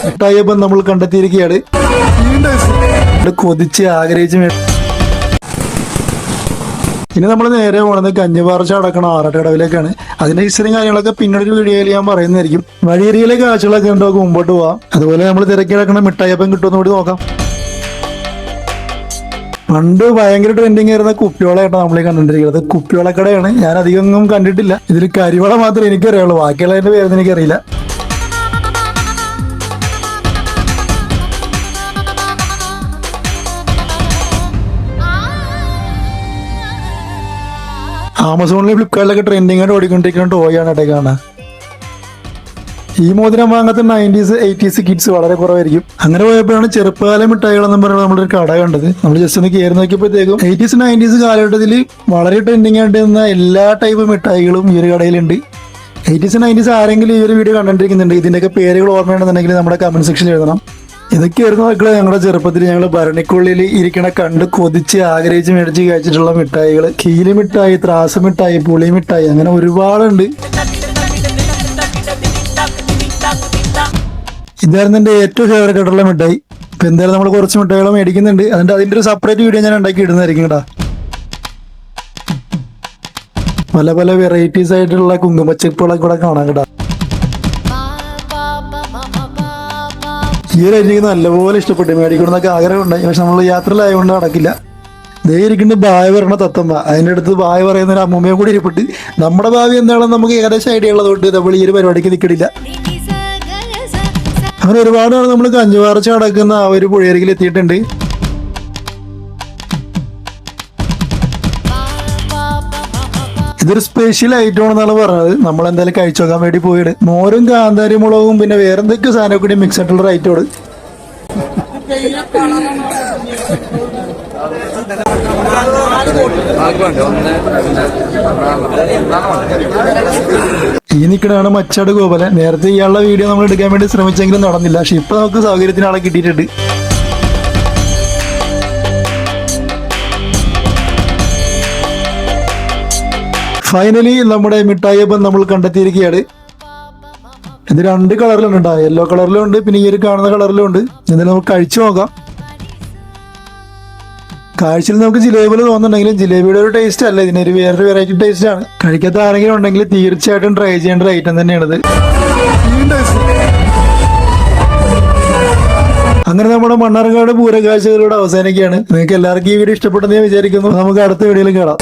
മിഠായിയപ്പം നമ്മൾ കണ്ടെത്തിയിരിക്കുകയാണ്. കൊതിച്ച് ആഗ്രഹിച്ച് ഇനി നമ്മൾ നേരെ പോകുന്നത് കഞ്ഞിപ്പാറ അടക്കണ ആറാട്ടുകടവിലേക്കാണ്. അതിന്റെ ഹിസ്റ്ററിയും കാര്യങ്ങളൊക്കെ പിന്നീട് ഒരു വീഡിയോയിൽ ഞാൻ പറയുന്നതായിരിക്കും. വഴിയരിയിലെ കാഴ്ചകളൊക്കെ ഉണ്ടോ മുമ്പോട്ട് പോവാം. അതുപോലെ നമ്മൾ തിരക്കി കിടക്കുന്ന മിഠായിയപ്പം കിട്ടുമെന്ന് കൂടി നോക്കാം. പണ്ട് ഭയങ്കര ട്രെൻഡിങ് ആയിരുന്ന കുപ്പിയോളയായിട്ടാണ് നമ്മളീ കണ്ടിരിക്കുന്നത്. കുപ്പിയോളക്കടയാണ്. ഞാൻ അധികമൊന്നും കണ്ടിട്ടില്ല. ഇതിൽ കരിവള മാത്രമേ എനിക്കറിയുള്ളൂ, ബാക്കിയുള്ളതിന്റെ പേരൊന്നും എനിക്കറിയില്ല. ആമസോണിലും ഫ്ലിപ്കാർട്ടിലൊക്കെ ട്രെൻഡിങ് ആയിട്ട് ഓടിക്കൊണ്ടിരിക്കുന്ന ടോയാണ് കേട്ടോ കാണാൻ. ഈ മോതിരം വാങ്ങാത്ത 90s 80s കിഡ്സ് വളരെ കുറവായിരിക്കും. അങ്ങനെ പോയപ്പോഴാണ് ചെറുപ്പകാല മിഠായികളെന്നും പറഞ്ഞാൽ നമ്മളൊരു കട കണ്ടത്. നമ്മൾ ജസ്റ്റ് ഒന്ന് കയറി നോക്കിയപ്പോഴത്തേക്കും 80s 90s കാലഘട്ടത്തിൽ വളരെ ട്രെൻഡിങ് ആയിട്ട് നിന്ന എല്ലാ ടൈപ്പ് മിഠായികളും ഈ ഒരു കടയിലുണ്ട്. 80s 90s ആരെങ്കിലും ഈ ഒരു വീഡിയോ കണ്ടിരിക്കുന്നുണ്ട്, ഇതിന്റെയൊക്കെ പേരുകൾ ഓർമ്മയുണ്ടെന്നുണ്ടെങ്കിൽ നമ്മുടെ കമന്റ് സെക്ഷനിൽ എഴുതണം. ഇതൊക്കെയായിരുന്നു മക്കളെ ഞങ്ങളുടെ ചെറുപ്പത്തിൽ ഞങ്ങൾ ഭരണിക്കുള്ളിൽ ഇരിക്കണ കണ്ട് കൊതിച്ച് ആഗ്രഹിച്ച് മേടിച്ച് കഴിച്ചിട്ടുള്ള മിഠായികൾ. കീലി മിഠായി, ത്രാസ് മിഠായി, പുളി മിഠായി, അങ്ങനെ ഒരുപാടുണ്ട്. ഇതായിരുന്നു എൻ്റെ ഏറ്റവും ഫേവറേറ്റ് ആയിട്ടുള്ള മിഠായി. ഇപ്പൊ എന്തായാലും നമ്മൾ കുറച്ച് മിഠായികൾ മേടിക്കുന്നുണ്ട്. അതിന്റെ ഒരു സെപ്പറേറ്റ് വീഡിയോ ഞാൻ ഉണ്ടാക്കി ഇടുന്നതായിരിക്കും കേട്ടോ. പല പല വെറൈറ്റീസ് ആയിട്ടുള്ള കുങ്കുമച്ചെപ്പുകളൊക്കെ കൂടെ കാണാം കേട്ടോ. ഈ ഒരു എനിക്ക് നല്ലപോലെ ഇഷ്ടപ്പെട്ടു. മേടിക്കണമെന്നൊക്കെ ആഗ്രഹം ഉണ്ടായി, പക്ഷെ നമ്മൾ യാത്രയിലായതുകൊണ്ട് നടക്കില്ല. ദേ ഇരിക്കുന്ന ഭാവി പറയണ തത്തമ്മ, അതിൻ്റെ അടുത്ത് ഭാവി പറയുന്ന ഒരു അമ്മൂമ്മയെ കൂടി ഇരിപ്പിട്ട് നമ്മുടെ ഭാവി എന്താണെന്ന് നമുക്ക് ഏകദേശം ഐഡിയ ഉള്ളതുകൊണ്ട് നമ്മൾ ഈ ഒരു പരിപാടിക്ക് നിൽക്കണില്ല. അങ്ങനെ ഒരുപാട് നാൾ നമ്മൾ കഞ്ഞുപാറച്ച് നടക്കുന്ന ആ ഒരു പുഴയരികിൽ എത്തിയിട്ടുണ്ട്. ഇതൊരു സ്പെഷ്യൽ ഐറ്റം ആണെന്നാണ് പറഞ്ഞത്. നമ്മൾ എന്തായാലും കഴിച്ചു നോക്കാൻ വേണ്ടി പോയിട്ട് മോരും കാന്താരി മുളകും പിന്നെ വേറെ എന്തൊക്കെ സാധനം കൂടി മിക്സ് ആയിട്ടുള്ള ഐറ്റമാണ്. ഈ നിൽക്കണാണ് മച്ചാട് ഗോപാലൻ. നേരത്തെ ഇയാളുടെ വീഡിയോ നമ്മൾ എടുക്കാൻ വേണ്ടി ശ്രമിച്ചെങ്കിലും നടന്നില്ല. പക്ഷെ ഇപ്പൊ നമുക്ക് സൗകര്യത്തിന് ആളെ കിട്ടിയിട്ടുണ്ട്. ഫൈനലി നമ്മുടെ മിഠായിയപ്പം നമ്മൾ കണ്ടെത്തിയിരിക്കുകയാണ്. ഇത് 2 കളറിലുണ്ട് കേട്ടോ. യെല്ലോ കളറിലും ഉണ്ട്, പിന്നെ ഈ ഒരു കാണുന്ന കളറിലും ഉണ്ട്. എന്തായാലും നമുക്ക് കഴിച്ചു നോക്കാം. കാഴ്ചയിൽ നമുക്ക് ജിലേബി തോന്നുന്നുണ്ടെങ്കിലും ജിലേബിയുടെ ഒരു ടേസ്റ്റ് അല്ല, ഇതിനൊരു വേറൊരു വെറൈറ്റി ടേസ്റ്റ് ആണ്. കഴിക്കാത്ത ആരെങ്കിലും ഉണ്ടെങ്കിൽ തീർച്ചയായിട്ടും ട്രൈ ചെയ്യേണ്ട ഒരു ഐറ്റം തന്നെയാണിത്. അങ്ങനെ നമ്മുടെ മണ്ണാർക്കാട് പൂരക്കാഴ്ചകളിലൂടെ അവസാനിക്കുകയാണ്. നിങ്ങൾക്ക് എല്ലാവർക്കും ഈ വീഡിയോ ഇഷ്ടപ്പെട്ടെന്ന് ഞാൻ വിചാരിക്കുന്നു. നമുക്ക് അടുത്ത വീഡിയോയിൽ കാണാം.